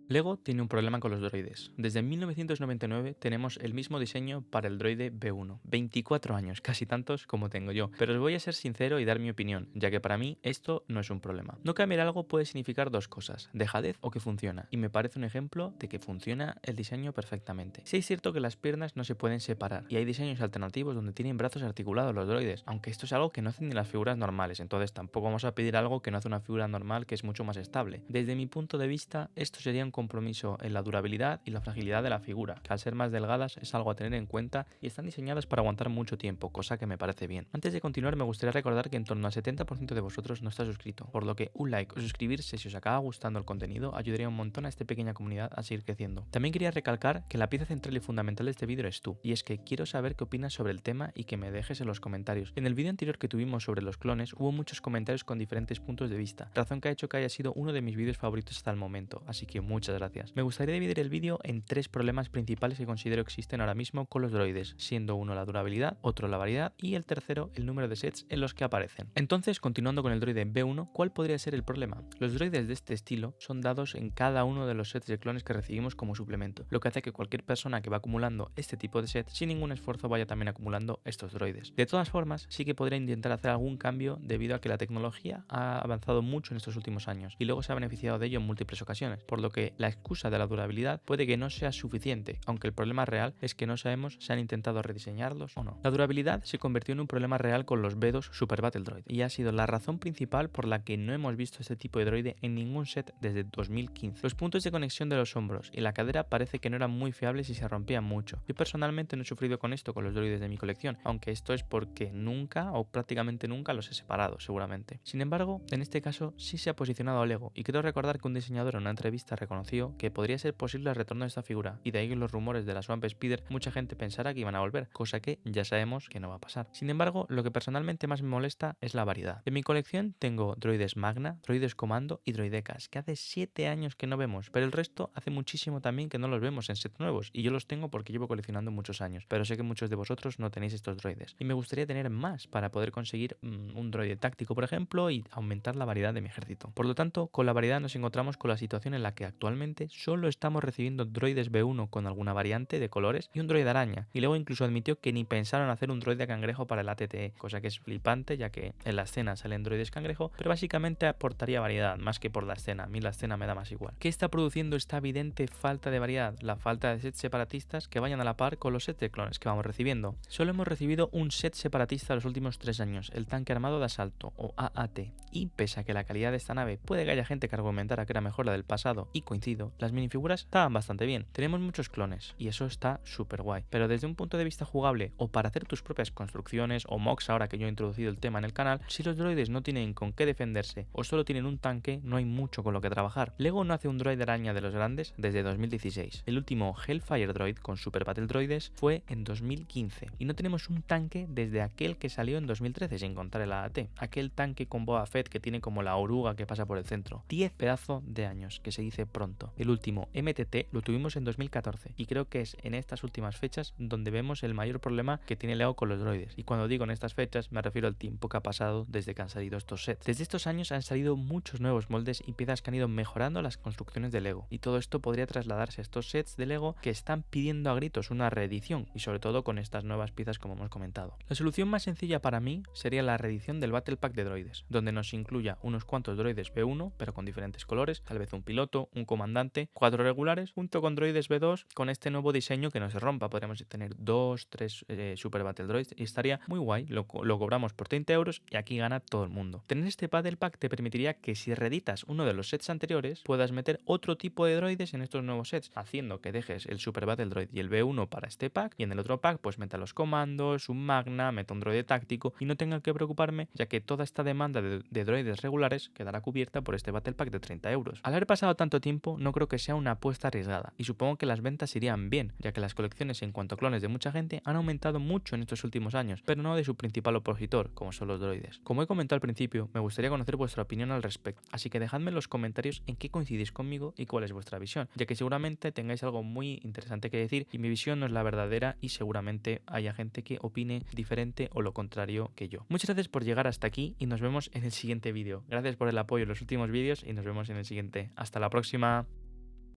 Lego tiene un problema con los droides. Desde 1999 tenemos el mismo diseño para el droide B1. 24 años, casi tantos como tengo yo. Pero os voy a ser sincero y dar mi opinión, ya que para mí esto no es un problema. No cambiar algo puede significar dos cosas, dejadez o que funciona. Y me parece un ejemplo de que funciona el diseño perfectamente. Sí es cierto que las piernas no se pueden separar, y hay diseños alternativos donde tienen brazos articulados los droides, aunque esto es algo que no hacen ni las figuras normales, entonces tampoco vamos a pedir algo que no hace una figura normal que es mucho más estable. Desde mi punto de vista, esto sería un compromiso en la durabilidad y la fragilidad de la figura, que al ser más delgadas es algo a tener en cuenta y están diseñadas para aguantar mucho tiempo, cosa que me parece bien. Antes de continuar me gustaría recordar que en torno al 70% de vosotros no está suscrito, por lo que un like o suscribirse si os acaba gustando el contenido ayudaría un montón a esta pequeña comunidad a seguir creciendo. También quería recalcar que la pieza central y fundamental de este vídeo eres tú, y es que quiero saber qué opinas sobre el tema y que me dejes en los comentarios. En el vídeo anterior que tuvimos sobre los clones hubo muchos comentarios con diferentes puntos de vista, razón que ha hecho que haya sido uno de mis vídeos favoritos hasta el momento, así que muchas gracias. Me gustaría dividir el vídeo en tres problemas principales que considero existen ahora mismo con los droides, siendo uno la durabilidad, otro la variedad y el tercero el número de sets en los que aparecen. Entonces, continuando con el droide B1, ¿cuál podría ser el problema? Los droides de este estilo son dados en cada uno de los sets de clones que recibimos como suplemento, lo que hace que cualquier persona que va acumulando este tipo de sets sin ningún esfuerzo vaya también acumulando estos droides. De todas formas, sí que podría intentar hacer algún cambio debido a que la tecnología ha avanzado mucho en estos últimos años y luego se ha beneficiado de ello en múltiples ocasiones, por lo que la excusa de la durabilidad puede que no sea suficiente, aunque el problema real es que no sabemos si han intentado rediseñarlos o no. La durabilidad se convirtió en un problema real con los B2 Super Battle Droid y ha sido la razón principal por la que no hemos visto este tipo de droide en ningún set desde 2015. Los puntos de conexión de los hombros y la cadera parece que no eran muy fiables y se rompían mucho. Yo personalmente no he sufrido con esto con los droides de mi colección, aunque esto es porque nunca o prácticamente nunca los he separado, seguramente. Sin embargo, en este caso sí se ha posicionado a Lego, y creo recordar que un diseñador en una entrevista reconoció que podría ser posible el retorno de esta figura, y de ahí que los rumores de la Swamp Speeder mucha gente pensara que iban a volver, cosa que ya sabemos que no va a pasar. Sin embargo, lo que personalmente más me molesta es la variedad. En mi colección tengo droides Magna, droides Comando y droidecas, que hace 7 años que no vemos, pero el resto hace muchísimo también que no los vemos en sets nuevos, y yo los tengo porque llevo coleccionando muchos años, pero sé que muchos de vosotros no tenéis estos droides, y me gustaría tener más para poder conseguir un droide táctico, por ejemplo, y aumentar la variedad de mi ejército. Por lo tanto, con la variedad nos encontramos con la situación en la que actualmente solo estamos recibiendo droides B1 con alguna variante de colores y un droide araña, y luego incluso admitió que ni pensaron hacer un droide cangrejo para el ATTE, cosa que es flipante ya que en la escena salen droides cangrejo, pero básicamente aportaría variedad más que por la escena. A mí la escena me da más igual. ¿Qué está produciendo esta evidente falta de variedad? La falta de sets separatistas que vayan a la par con los sets de clones que vamos recibiendo. Solo hemos recibido un set separatista los últimos 3 años, el tanque armado de asalto o AAT, y pese a que la calidad de esta nave puede que haya gente que argumentara que era mejor la del pasado, y coincido, las minifiguras estaban bastante bien. Tenemos muchos clones y eso está súper guay, pero desde un punto de vista jugable o para hacer tus propias construcciones o mocks, ahora que yo he introducido el tema en el canal, si los droides no tienen con qué defenderse o solo tienen un tanque, no hay mucho con lo que trabajar. Lego no hace un droid araña de los grandes desde 2016. El último Hellfire Droid con Super Battle Droides fue en 2015 y no tenemos un tanque desde aquel que salió en 2013 sin contar el AAT, aquel tanque con Boba Fett que tiene como la oruga que pasa por el centro. 10 pedazos de años, que se dice pronto. El último MTT lo tuvimos en 2014 y creo que es en estas últimas fechas donde vemos el mayor problema que tiene Lego con los droides, y cuando digo en estas fechas me refiero al tiempo que ha pasado desde que han salido estos sets. Desde estos años han salido muchos nuevos moldes y piezas que han ido mejorando las construcciones de Lego, y todo esto podría trasladarse a estos sets de Lego que están pidiendo a gritos una reedición, y sobre todo con estas nuevas piezas como hemos comentado. La solución más sencilla para mí sería la reedición del Battle Pack de droides, donde nos incluya unos cuantos droides B1 pero con diferentes colores, tal vez un piloto, un comandante, 4 regulares, junto con droides B2 con este nuevo diseño que no se rompa. Podríamos tener 2, 3 Super Battle Droids y estaría muy guay. Lo cobramos por 30 euros y aquí gana todo el mundo. Tener este Battle Pack te permitiría que si reeditas uno de los sets anteriores puedas meter otro tipo de droides en estos nuevos sets, haciendo que dejes el Super Battle Droid y el B1 para este pack, y en el otro pack pues meta los comandos, un Magna, meta un droide táctico y no tenga que preocuparme, ya que toda esta demanda de droides regulares quedará cubierta por este Battle Pack de 30 euros. Al haber pasado tanto tiempo, no creo que sea una apuesta arriesgada, y supongo que las ventas irían bien, ya que las colecciones en cuanto a clones de mucha gente han aumentado mucho en estos últimos años, pero no de su principal opositor, como son los droides. Como he comentado al principio, me gustaría conocer vuestra opinión al respecto, así que dejadme en los comentarios en qué coincidís conmigo y cuál es vuestra visión, ya que seguramente tengáis algo muy interesante que decir y mi visión no es la verdadera y seguramente haya gente que opine diferente o lo contrario que yo. Muchas gracias por llegar hasta aquí y nos vemos en el siguiente vídeo. Gracias por el apoyo en los últimos vídeos y nos vemos en el siguiente. Hasta la próxima.